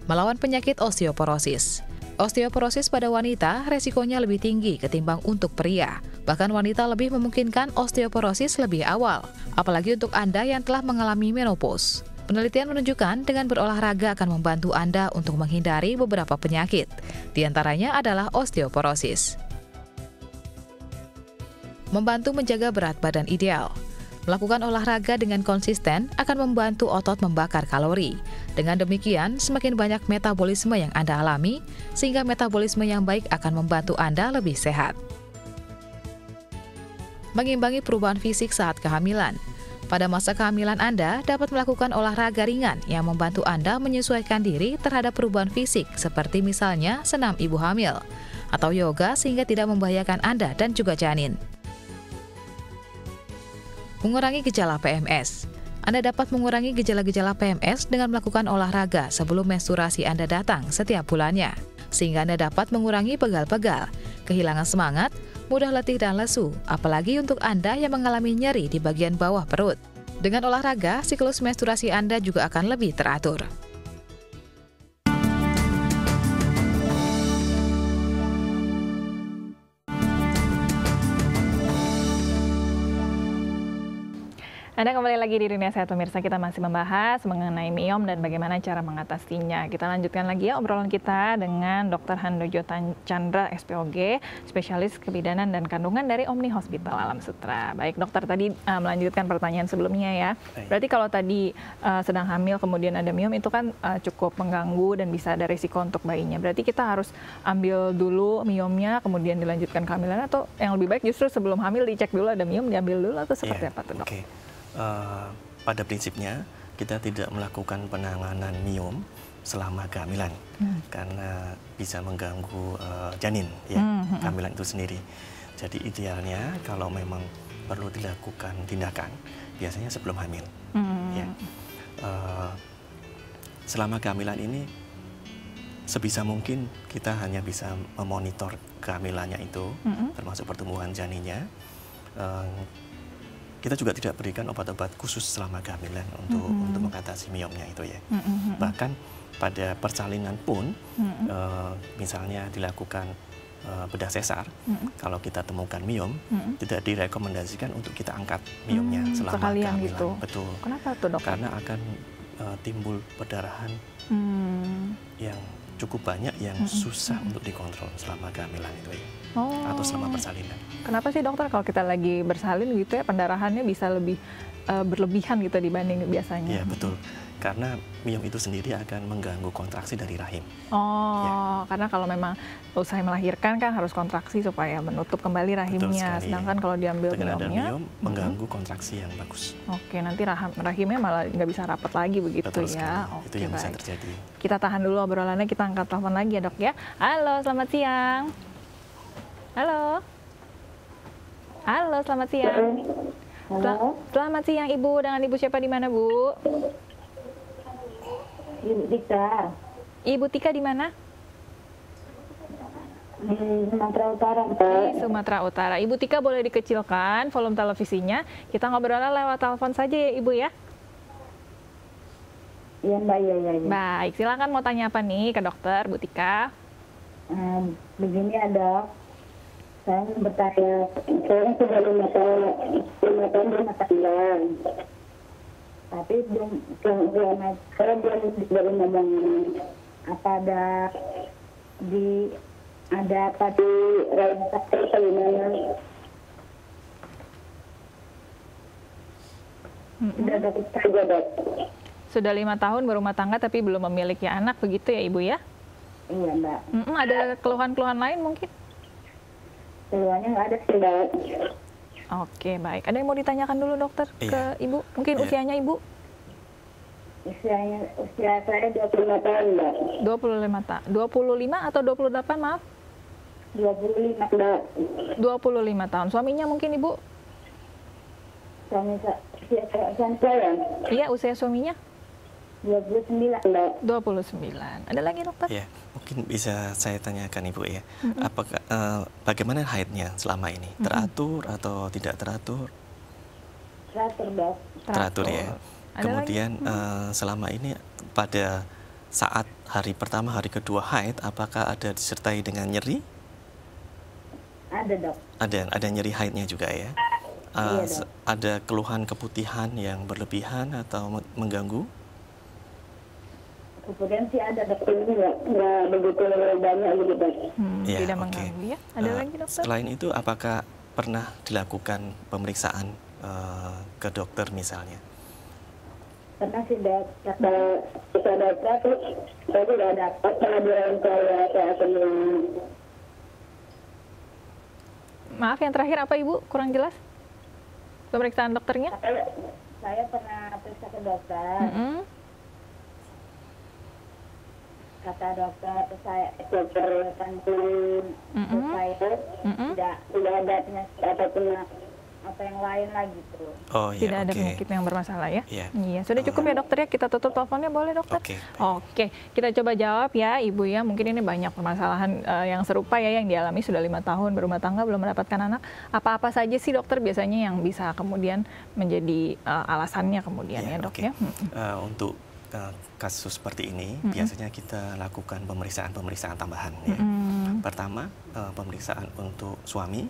[SPEAKER 2] Melawan penyakit osteoporosis. Osteoporosis pada wanita resikonya lebih tinggi ketimbang untuk pria. Bahkan wanita lebih memungkinkan osteoporosis lebih awal, apalagi untuk Anda yang telah mengalami menopause. Penelitian menunjukkan dengan berolahraga akan membantu Anda untuk menghindari beberapa penyakit. Di antaranya adalah osteoporosis. Membantu menjaga berat badan ideal. Melakukan olahraga dengan konsisten akan membantu otot membakar kalori. Dengan demikian, semakin banyak metabolisme yang Anda alami, sehingga metabolisme yang baik akan membantu Anda lebih sehat. Mengimbangi perubahan fisik saat kehamilan. Pada masa kehamilan Anda dapat melakukan olahraga ringan yang membantu Anda menyesuaikan diri terhadap perubahan fisik seperti misalnya senam ibu hamil atau yoga sehingga tidak membahayakan Anda dan juga janin. Mengurangi gejala PMS. Anda dapat mengurangi gejala-gejala PMS dengan melakukan olahraga sebelum menstruasi Anda datang setiap bulannya, sehingga Anda dapat mengurangi pegal-pegal, kehilangan semangat, mudah letih dan lesu, apalagi untuk Anda yang mengalami nyeri di bagian bawah perut. Dengan olahraga, siklus menstruasi Anda juga akan lebih teratur.
[SPEAKER 1] Anda kembali lagi di Dunia Sehat Pemirsa, kita masih membahas mengenai miom dan bagaimana cara mengatasinya. Kita lanjutkan lagi ya obrolan kita dengan Dr. Handojo Chandra, SPOG, spesialis kebidanan dan kandungan dari Omni Hospital Alam Sutera. Baik dokter, tadi melanjutkan pertanyaan sebelumnya ya. Berarti kalau tadi sedang hamil kemudian ada miom itu kan cukup mengganggu dan bisa ada risiko untuk bayinya. Berarti kita harus ambil dulu miomnya kemudian dilanjutkan kehamilan, atau yang lebih baik justru sebelum hamil dicek dulu ada miom, diambil dulu, atau seperti apa tuh dok?
[SPEAKER 3] Pada prinsipnya kita tidak melakukan penanganan miom selama kehamilan karena bisa mengganggu janin ya, kehamilan itu sendiri. Jadi idealnya kalau memang perlu dilakukan tindakan biasanya sebelum hamil. Ya. Selama kehamilan ini sebisa mungkin kita hanya bisa memonitor kehamilannya itu, termasuk pertumbuhan janinnya. Kita juga tidak berikan obat-obat khusus selama kehamilan untuk mengatasi miomnya itu ya. Bahkan pada persalinan pun, misalnya dilakukan bedah sesar, kalau kita temukan miom, tidak direkomendasikan untuk kita angkat miomnya selama kehamilan. Gitu. Betul.
[SPEAKER 1] Kenapa tuh dok?
[SPEAKER 3] Karena akan timbul perdarahan yang cukup banyak yang susah untuk dikontrol selama kehamilan itu ya. Atau selama persalinan.
[SPEAKER 1] Kenapa sih dokter kalau kita lagi bersalin gitu ya pendarahannya bisa lebih berlebihan gitu dibanding biasanya?
[SPEAKER 3] Iya betul, karena miom itu sendiri akan mengganggu kontraksi dari rahim.
[SPEAKER 1] Karena kalau memang usai melahirkan kan harus kontraksi supaya menutup kembali rahimnya. Sedangkan kalau diambil miomnya,
[SPEAKER 3] mengganggu kontraksi yang bagus.
[SPEAKER 1] Oke, nanti rahimnya malah nggak bisa rapat lagi begitu. Betul ya.
[SPEAKER 3] Itu yang bisa terjadi.
[SPEAKER 1] Kita tahan dulu obrolannya, kita angkat telepon lagi ya dok ya. Halo, selamat siang. Halo. Halo, selamat siang.
[SPEAKER 5] Halo.
[SPEAKER 1] Selamat siang Ibu. Dengan Ibu siapa di mana, Bu?
[SPEAKER 5] Ibu Tika.
[SPEAKER 1] Ibu Tika di mana?
[SPEAKER 5] Di Sumatera Utara.
[SPEAKER 1] Di Sumatera Utara. Ibu Tika boleh dikecilkan volume televisinya. Kita ngobrolnya lewat telepon saja ya Ibu ya.
[SPEAKER 5] Iya Mbak, iya.
[SPEAKER 1] Baik, silakan mau tanya apa nih ke dokter, Bu Tika?
[SPEAKER 5] Begini ya dok. Saya bertanya, saya sudah 5 tahun rumah tangga, tapi saya belum ngomong apa ada apa di realisasi atau gimana? Sudah dapat kerja dok.
[SPEAKER 1] Sudah 5 tahun berumah tangga tapi belum memiliki anak, begitu ya Ibu ya?
[SPEAKER 5] Iya Mbak.
[SPEAKER 1] Ada keluhan-keluhan lain mungkin?
[SPEAKER 5] Keluhannya nggak ada sih Mbak.
[SPEAKER 1] Oke, baik. Ada yang mau ditanyakan dulu dokter ke Ibu? Mungkin usianya Ibu?
[SPEAKER 5] Usia saya 25 tahun Mbak.
[SPEAKER 1] 25 atau 28 maaf?
[SPEAKER 5] 25 Mbak.
[SPEAKER 1] 25 tahun. Suaminya mungkin Ibu?
[SPEAKER 5] Suami saya.
[SPEAKER 1] Iya, usia suaminya?
[SPEAKER 5] 29 Mbak.
[SPEAKER 1] 29. Ada lagi dokter?
[SPEAKER 3] Ya, mungkin bisa saya tanyakan Ibu ya. Apakah bagaimana haidnya selama ini? Teratur atau tidak teratur?
[SPEAKER 5] Teratur Dok.
[SPEAKER 3] Teratur ya. Kemudian selama ini pada saat hari pertama, hari kedua haid, apakah ada disertai dengan nyeri?
[SPEAKER 5] Ada Dok.
[SPEAKER 3] Ada nyeri haidnya juga ya.
[SPEAKER 5] Iya, Dok.
[SPEAKER 3] Ada keluhan keputihan yang berlebihan atau mengganggu?
[SPEAKER 5] Kemudian sih ada Dok, ini nggak begitu banyak gitu Dok.
[SPEAKER 3] Ya,
[SPEAKER 1] tidak mengganggu ya. Ada lagi dokter?
[SPEAKER 3] Selain itu, apakah pernah dilakukan pemeriksaan ke dokter misalnya?
[SPEAKER 5] Pernah sih Dok, kata dokter terus saya sudah dapat pengajaran saya sebelum.
[SPEAKER 1] Maaf, yang terakhir apa Ibu? Kurang jelas pemeriksaan dokternya?
[SPEAKER 5] Saya pernah periksa ke dokter. Kata dokter kandung saya tidak ada penyakit ataupun apa yang lain lagi tuh.
[SPEAKER 3] Oh, ya,
[SPEAKER 1] tidak ada penyakit yang bermasalah ya?
[SPEAKER 3] Iya.
[SPEAKER 1] Iya, sudah cukup ya dokter ya, kita tutup teleponnya boleh dokter? Oke, kita coba jawab ya Ibu ya. Mungkin ini banyak permasalahan yang serupa ya yang dialami sudah 5 tahun berumah tangga belum mendapatkan anak. Apa-apa saja sih dokter biasanya yang bisa kemudian menjadi alasannya kemudian ya dok ya?
[SPEAKER 3] Untuk kasus seperti ini biasanya kita lakukan pemeriksaan tambahan ya. Pertama pemeriksaan untuk suami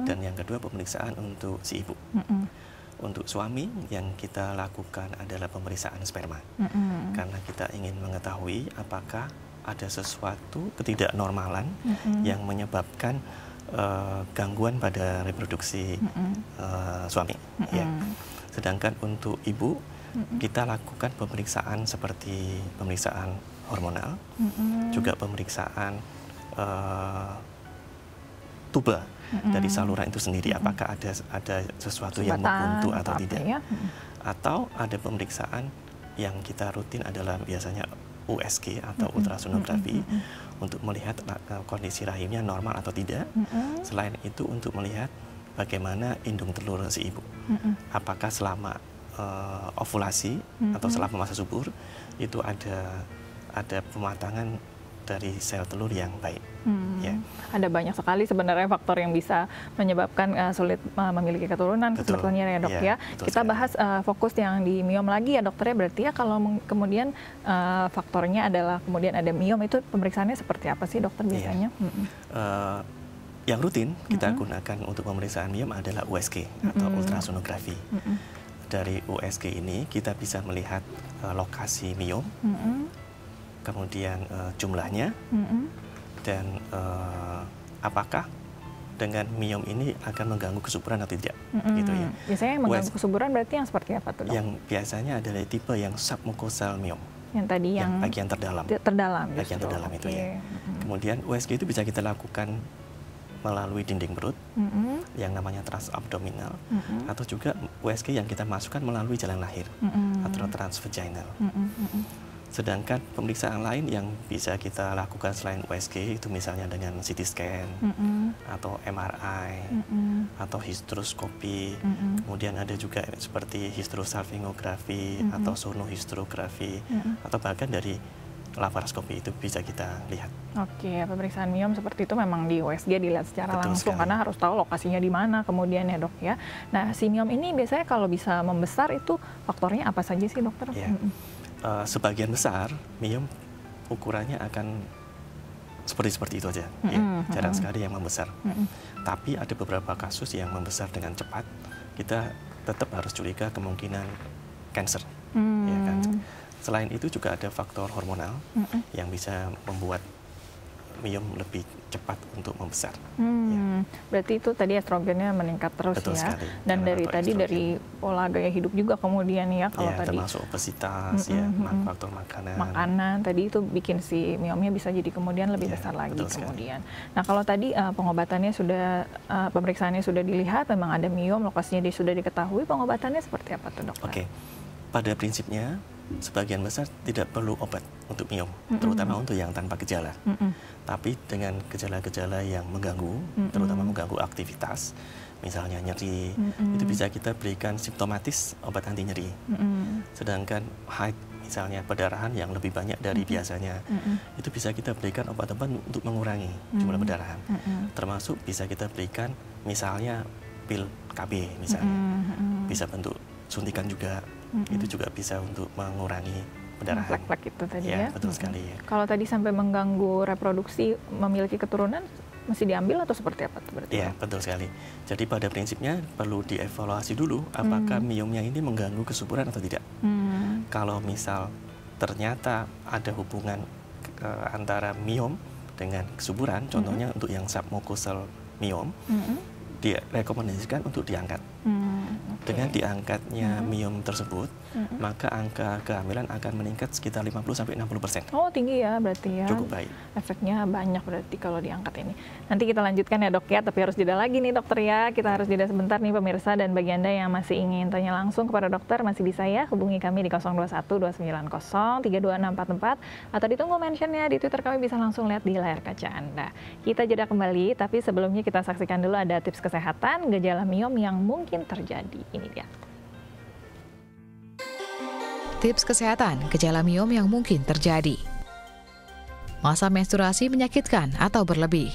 [SPEAKER 3] dan yang kedua pemeriksaan untuk si ibu. Untuk suami yang kita lakukan adalah pemeriksaan sperma. Karena kita ingin mengetahui apakah ada sesuatu ketidaknormalan yang menyebabkan gangguan pada reproduksi suami. Ya. Sedangkan untuk ibu kita lakukan pemeriksaan seperti pemeriksaan hormonal, juga pemeriksaan tuba dari saluran itu sendiri, apakah ada sesuatu yang membuntu atau tidak, ya? Atau ada pemeriksaan yang kita rutin adalah biasanya USG atau ultrasonografi untuk melihat kondisi rahimnya normal atau tidak. Selain itu untuk melihat bagaimana indung telur si ibu, apakah selama ovulasi atau selama masa subur itu ada pematangan dari sel telur yang baik. Ya.
[SPEAKER 1] Ada banyak sekali sebenarnya faktor yang bisa menyebabkan sulit memiliki keturunan sebetulnya ya dok ya. Kita bahas fokus yang di miom lagi ya dokter ya. Berarti ya kalau kemudian faktornya adalah kemudian ada miom, itu pemeriksaannya seperti apa sih dokter biasanya?
[SPEAKER 3] Yang rutin kita gunakan untuk pemeriksaan miom adalah USG atau ultrasonografi. Dari USG ini kita bisa melihat lokasi miom, kemudian jumlahnya, dan apakah dengan miom ini akan mengganggu kesuburan atau tidak, gitu ya.
[SPEAKER 1] Biasanya yang mengganggu kesuburan berarti yang seperti apa tuh dok?
[SPEAKER 3] Yang biasanya adalah tipe yang submucosal miom.
[SPEAKER 1] Yang tadi yang
[SPEAKER 3] bagian terdalam.
[SPEAKER 1] Bagian
[SPEAKER 3] terdalam itu ya. Kemudian USG itu bisa kita lakukan melalui dinding perut, yang namanya transabdominal, atau juga USG yang kita masukkan melalui jalan lahir, atau transvaginal. Sedangkan pemeriksaan lain yang bisa kita lakukan selain USG itu misalnya dengan CT scan, atau MRI, atau hysteroscopy, kemudian ada juga seperti hysterosalpingografi, atau sonohysterografi, atau bahkan dari laparoskopi itu bisa kita lihat.
[SPEAKER 1] Oke, pemeriksaan miom seperti itu memang di USG dilihat secara langsung karena harus tahu lokasinya di mana kemudian ya dok ya. Nah, si miom ini biasanya kalau bisa membesar itu faktornya apa saja sih dokter?
[SPEAKER 3] Ya. Sebagian besar miom ukurannya akan seperti itu aja, ya. Jarang sekali yang membesar. Tapi ada beberapa kasus yang membesar dengan cepat, kita tetap harus curiga kemungkinan kanker. Ya kan? Selain itu juga ada faktor hormonal yang bisa membuat miom lebih cepat untuk membesar. Ya.
[SPEAKER 1] Berarti itu tadi estrogennya meningkat terus.
[SPEAKER 3] Betul
[SPEAKER 1] ya.
[SPEAKER 3] Sekali.
[SPEAKER 1] Dan dari tadi estrogen, dari pola gaya hidup juga kemudian ya kalau tadi
[SPEAKER 3] termasuk obesitas, faktor makanan.
[SPEAKER 1] Makanan tadi itu bikin si miomnya bisa jadi kemudian lebih besar lagi kemudian. Nah, kalau tadi pengobatannya sudah pemeriksaannya sudah dilihat memang ada miom, lokasinya sudah diketahui, pengobatannya seperti apa tuh dokter?
[SPEAKER 3] Oke. Pada prinsipnya sebagian besar tidak perlu obat untuk miom, terutama untuk yang tanpa gejala. Tapi dengan gejala-gejala yang mengganggu, terutama mengganggu aktivitas, misalnya nyeri, itu bisa kita berikan simptomatis obat anti nyeri. Sedangkan haid, misalnya perdarahan yang lebih banyak dari biasanya, itu bisa kita berikan obat-obat untuk mengurangi jumlah perdarahan. Termasuk bisa kita berikan misalnya pil KB misalnya, bisa bentuk suntikan juga. Itu juga bisa untuk mengurangi perdarahan.
[SPEAKER 1] Flek-flek itu tadi ya.
[SPEAKER 3] Betul sekali ya.
[SPEAKER 1] Kalau tadi sampai mengganggu reproduksi memiliki keturunan, mesti diambil atau seperti apa tuh berarti?
[SPEAKER 3] Iya, betul sekali. Jadi pada prinsipnya perlu dievaluasi dulu apakah miomnya ini mengganggu kesuburan atau tidak. Kalau misal ternyata ada hubungan antara miom dengan kesuburan, contohnya untuk yang submucosal miom, direkomendasikan untuk diangkat. Dengan diangkatnya miom tersebut, maka angka kehamilan akan meningkat sekitar 50-60%.
[SPEAKER 1] Oh, tinggi ya berarti ya.
[SPEAKER 3] Cukup baik.
[SPEAKER 1] Efeknya banyak berarti kalau diangkat ini. Nanti kita lanjutkan ya dok ya, tapi harus jeda lagi nih dokter ya. Kita harus jeda sebentar nih pemirsa, dan bagi Anda yang masih ingin tanya langsung kepada dokter, masih bisa ya hubungi kami di 021-290-32644 atau ditunggu mentionnya di Twitter, kami bisa langsung lihat di layar kaca Anda. Kita jeda kembali, tapi sebelumnya kita saksikan dulu ada tips kesehatan gejala miom yang mungkin terjadi. Ini dia.
[SPEAKER 2] Tips kesehatan gejala miom yang mungkin terjadi. Masa menstruasi menyakitkan atau berlebih.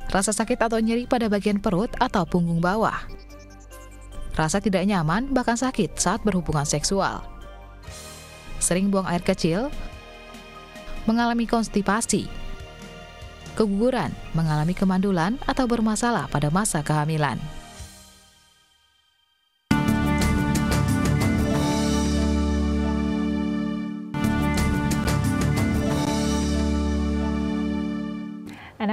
[SPEAKER 2] Rasa sakit atau nyeri pada bagian perut atau punggung bawah. Rasa tidak nyaman bahkan sakit saat berhubungan seksual. Sering buang air kecil. Mengalami konstipasi. Keguguran, mengalami kemandulan atau bermasalah pada masa kehamilan.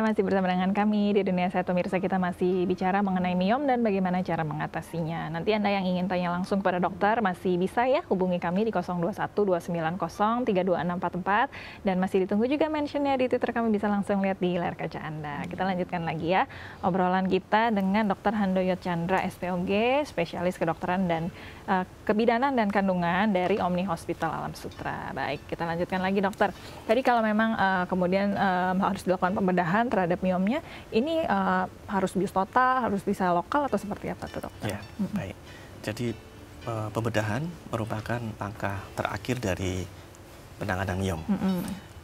[SPEAKER 1] masih bersama dengan kami di Dunia Sehat pemirsa. Kita masih bicara mengenai miom dan bagaimana cara mengatasinya. Nanti Anda yang ingin tanya langsung pada dokter masih bisa ya hubungi kami di 0212903244 dan masih ditunggu juga mentionnya di Twitter, kami bisa langsung lihat di layar kaca Anda. Kita lanjutkan lagi ya obrolan kita dengan Dr. Handoyo Chandra SPOG, spesialis kedokteran dan kebidanan dan kandungan dari Omni Hospital Alam Sutra. Baik, kita lanjutkan lagi dokter. Tadi kalau memang kemudian harus dilakukan pembedahan terhadap miomnya, ini harus bius total, harus bisa lokal atau seperti apa tuh dokter?
[SPEAKER 3] Ya, baik. Jadi pembedahan merupakan langkah terakhir dari penanganan miom.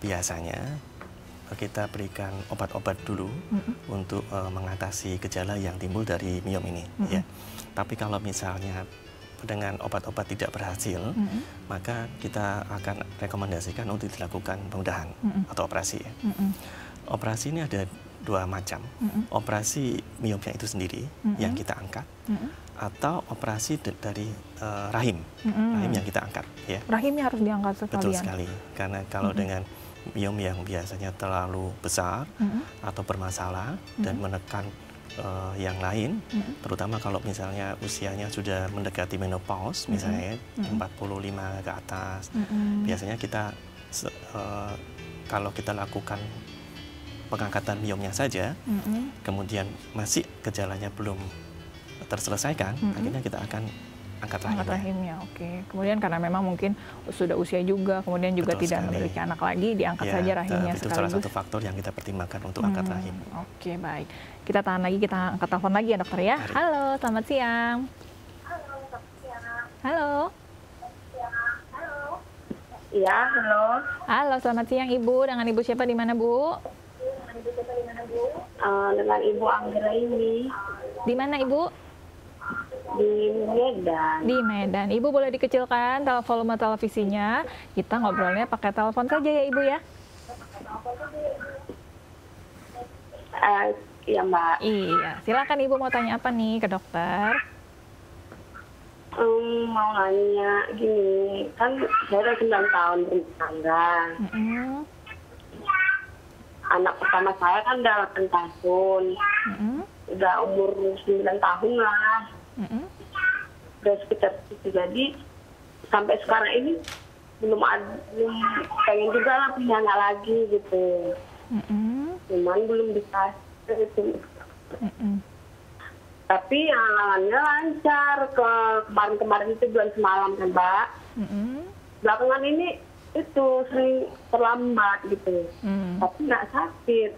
[SPEAKER 3] Biasanya kita berikan obat-obat dulu untuk mengatasi gejala yang timbul dari miom ini. Ya. Tapi kalau misalnya dengan obat-obat tidak berhasil, maka kita akan rekomendasikan untuk dilakukan pembedahan atau operasi. Ya. Operasi ini ada dua macam, operasi miomnya itu sendiri yang kita angkat, atau operasi dari rahim yang kita angkat. Ya.
[SPEAKER 1] Rahimnya harus diangkat sekalian?
[SPEAKER 3] Betul sekali, karena kalau dengan miom yang biasanya terlalu besar atau bermasalah dan menekan yang lain, terutama kalau misalnya usianya sudah mendekati menopause, misalnya 45 ke atas, biasanya kita kalau kita lakukan pengangkatan miomnya saja, kemudian masih gejalanya belum terselesaikan, akhirnya kita akan angkat rahimnya.
[SPEAKER 1] Oke. Kemudian karena memang mungkin sudah usia juga, kemudian juga
[SPEAKER 3] Betul
[SPEAKER 1] tidak
[SPEAKER 3] sekali.
[SPEAKER 1] memiliki anak lagi, diangkat saja rahimnya
[SPEAKER 3] itu
[SPEAKER 1] sekaligus.
[SPEAKER 3] salah satu faktor yang kita pertimbangkan untuk angkat rahim.
[SPEAKER 1] Oke, baik. Kita tahan lagi, kita angkat telepon lagi ya dokter ya.
[SPEAKER 3] Mari.
[SPEAKER 1] Halo, selamat siang. Halo.
[SPEAKER 5] Iya, halo.
[SPEAKER 1] Halo, selamat siang Ibu. Dengan Ibu siapa di mana Bu?
[SPEAKER 5] Dengan Ibu Anggra ini
[SPEAKER 1] Di mana Ibu?
[SPEAKER 5] di Medan.
[SPEAKER 1] Di Medan. Ibu boleh dikecilkan volume televisinya. Kita ngobrolnya pakai telepon saja ya Ibu ya.
[SPEAKER 5] Iya Mbak.
[SPEAKER 1] Iya, silakan Ibu mau tanya apa nih ke dokter?
[SPEAKER 5] Mau nanya gini, kan saya udah 9 tahun bertangga. Anak pertama saya kan udah 8 tahun. Udah umur 9 tahun lah. Udah sekitar itu. Jadi sampai sekarang ini belum pengen juga lah punya anak lagi gitu. Cuman belum dikasih gitu. Tapi halangannya lancar. Kemarin-kemarin itu bulan semalam kan Mbak. Belakangan ini itu sering terlambat gitu. Tapi nggak sakit.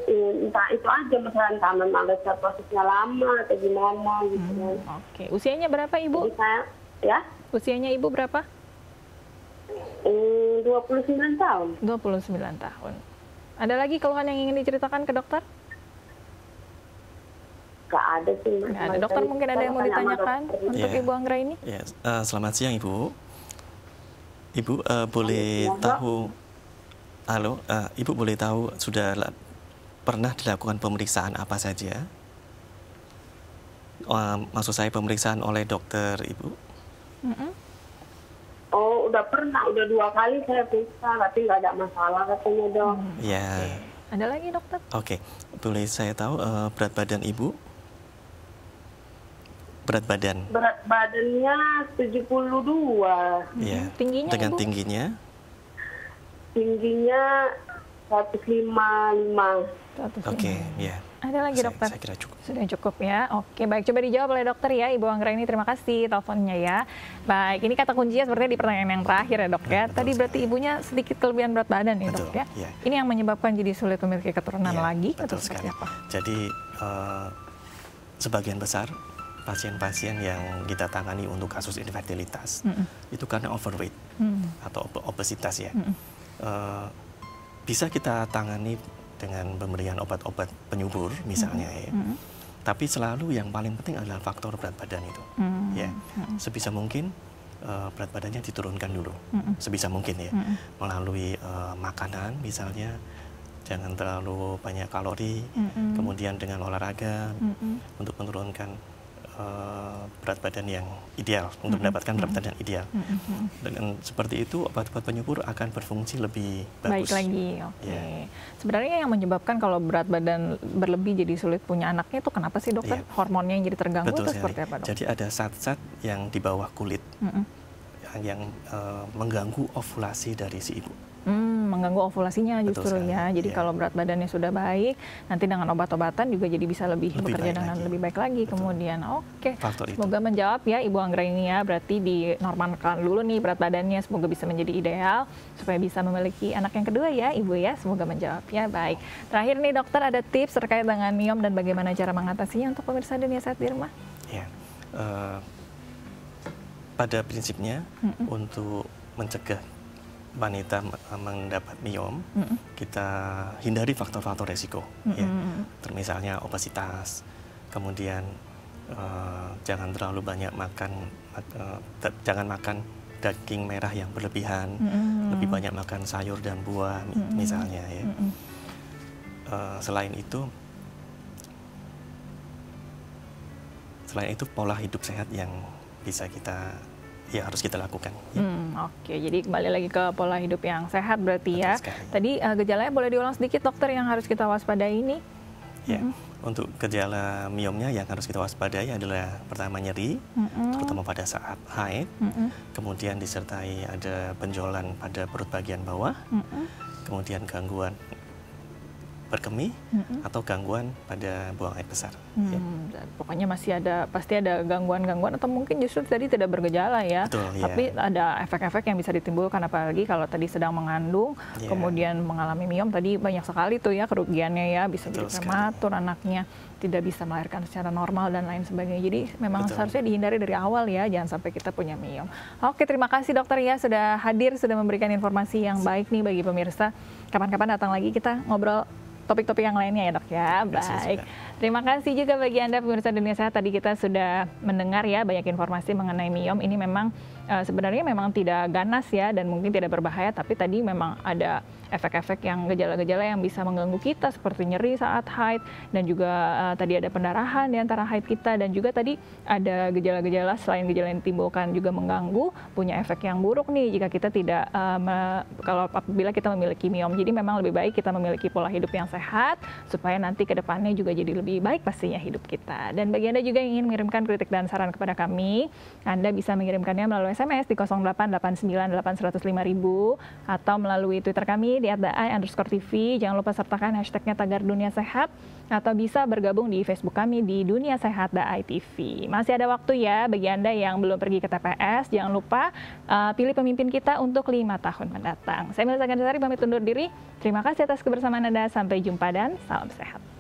[SPEAKER 5] Entah itu aja misalnya entah memang ada prosesnya lama atau gimana gitu.
[SPEAKER 1] Oke, usianya berapa Ibu?
[SPEAKER 5] Jadi saya, ya?
[SPEAKER 1] Usianya Ibu berapa?
[SPEAKER 5] 29 tahun.
[SPEAKER 1] 29 tahun. Ada lagi keluhan yang ingin diceritakan ke dokter?
[SPEAKER 5] Nggak ada sih.
[SPEAKER 1] Nggak ada. Dokter mungkin ada yang mau ditanyakan untuk Ibu Anggra ini?
[SPEAKER 3] Ya, selamat siang Ibu. Ibu boleh tahu, halo, Ibu boleh tahu sudah pernah dilakukan pemeriksaan apa saja? Maksud saya pemeriksaan oleh dokter Ibu?
[SPEAKER 5] Oh, udah pernah, udah 2 kali saya periksa, tapi nggak ada masalah katanya dok.
[SPEAKER 3] Ya.
[SPEAKER 1] Ada lagi dokter?
[SPEAKER 3] Oke, boleh saya tahu berat badan Ibu? Berat badan?
[SPEAKER 5] Berat badannya 72.
[SPEAKER 3] Ya.
[SPEAKER 1] Tingginya
[SPEAKER 3] Dengan
[SPEAKER 1] Ibu?
[SPEAKER 3] tingginya?
[SPEAKER 5] Tingginya 155.
[SPEAKER 3] Oke, ya.
[SPEAKER 1] Ada lagi dokter?
[SPEAKER 3] Saya kira cukup.
[SPEAKER 1] Sudah cukup ya. Oke, baik. Coba dijawab oleh dokter ya, Ibu Anggra ini. Terima kasih teleponnya ya. Baik, ini kata kuncinya sepertinya di pertanyaan yang terakhir ya dok ya. Tadi berarti ibunya sedikit kelebihan berat badan ya dok ya.
[SPEAKER 3] Ya.
[SPEAKER 1] Ini yang menyebabkan jadi sulit memiliki keturunan lagi atau
[SPEAKER 3] Betul
[SPEAKER 1] seperti
[SPEAKER 3] sekali.
[SPEAKER 1] apa?
[SPEAKER 3] Jadi sebagian besar pasien-pasien yang kita tangani untuk kasus infertilitas itu karena overweight atau obesitas ya. Bisa kita tangani dengan pemberian obat-obat penyubur misalnya ya. Tapi selalu yang paling penting adalah faktor berat badan itu. Ya. Sebisa mungkin berat badannya diturunkan dulu. Sebisa mungkin ya. Melalui makanan misalnya, jangan terlalu banyak kalori, kemudian dengan olahraga untuk menurunkan berat badan yang ideal, untuk mendapatkan berat badan yang ideal. Dengan seperti itu obat-obat penyubur akan berfungsi lebih bagus.
[SPEAKER 1] Baik lagi, oke. Sebenarnya yang menyebabkan kalau berat badan berlebih jadi sulit punya anaknya itu kenapa sih dokter? Hormonnya yang jadi terganggu atau seperti apa dok?
[SPEAKER 3] Jadi ada zat-zat yang di bawah kulit yang mengganggu ovulasi dari si ibu.
[SPEAKER 1] Mengganggu ovulasinya justru ya. Jadi kalau berat badannya sudah baik, nanti dengan obat-obatan juga jadi bisa lebih bekerja dengan lebih baik lagi. Kemudian semoga menjawab ya Ibu Anggra ini ya. Berarti dinormalkan dulu nih berat badannya, semoga bisa menjadi ideal supaya bisa memiliki anak yang kedua ya Ibu ya. Semoga menjawab ya. Baik. Terakhir nih dokter, ada tips terkait dengan MIOM dan bagaimana cara mengatasinya untuk pemirsa Dunia Sehat di rumah?
[SPEAKER 3] Ya. Pada prinsipnya untuk mencegah wanita mendapat MIOM, kita hindari faktor-faktor resiko, ya. Misalnya obesitas, kemudian jangan terlalu banyak makan, jangan makan daging merah yang berlebihan, lebih banyak makan sayur dan buah, misalnya, ya. Selain itu pola hidup sehat yang bisa harus kita lakukan. Ya.
[SPEAKER 1] Oke, jadi kembali lagi ke pola hidup yang sehat berarti ya. Tadi gejalanya boleh diulang sedikit dokter yang harus kita waspadai ini?
[SPEAKER 3] Ya, untuk gejala MIOM-nya yang harus kita waspadai adalah pertama nyeri, terutama pada saat haid, kemudian disertai ada benjolan pada perut bagian bawah, kemudian gangguan berkemih atau gangguan pada buang air besar. Ya.
[SPEAKER 1] Pokoknya pasti ada gangguan-gangguan atau mungkin justru tadi tidak bergejala ya.
[SPEAKER 3] Betul,
[SPEAKER 1] tapi ada efek-efek yang bisa ditimbulkan apalagi kalau tadi sedang mengandung kemudian mengalami MIOM tadi banyak sekali tuh ya kerugiannya ya, bisa jadi prematur anaknya, tidak bisa melahirkan secara normal dan lain sebagainya. Jadi memang seharusnya dihindari dari awal ya, jangan sampai kita punya MIOM. Oke, terima kasih dokter ya sudah hadir, sudah memberikan informasi yang baik nih bagi pemirsa. Kapan-kapan datang lagi kita ngobrol topik-topik yang lainnya ya dok ya. Baik, terima kasih juga bagi Anda pemirsa Dunia Sehat. Tadi kita sudah mendengar ya banyak informasi mengenai MIOM. Ini memang sebenarnya memang tidak ganas ya dan mungkin tidak berbahaya, tapi tadi memang ada efek-efek yang gejala-gejala yang bisa mengganggu kita seperti nyeri saat haid dan juga tadi ada pendarahan di antara haid kita dan juga tadi ada gejala-gejala selain gejala yang ditimbulkan juga mengganggu, punya efek yang buruk nih jika kita tidak apabila kita memiliki MIOM. Jadi memang lebih baik kita memiliki pola hidup yang sehat supaya nanti ke depannya juga jadi lebih baik pastinya hidup kita. Dan bagi Anda juga yang ingin mengirimkan kritik dan saran kepada kami, Anda bisa mengirimkannya melalui SMS di 08898105.000 atau melalui Twitter kami di @ai_tv. Jangan lupa sertakan hashtagnya Tagar Dunia Sehat atau bisa bergabung di Facebook kami di Dunia Sehat DAI TV. Masih ada waktu ya bagi Anda yang belum pergi ke TPS. Jangan lupa pilih pemimpin kita untuk 5 tahun mendatang. Saya Melisa Gansari pamit undur diri. Terima kasih atas kebersamaan Anda. Sampai jumpa dan salam sehat.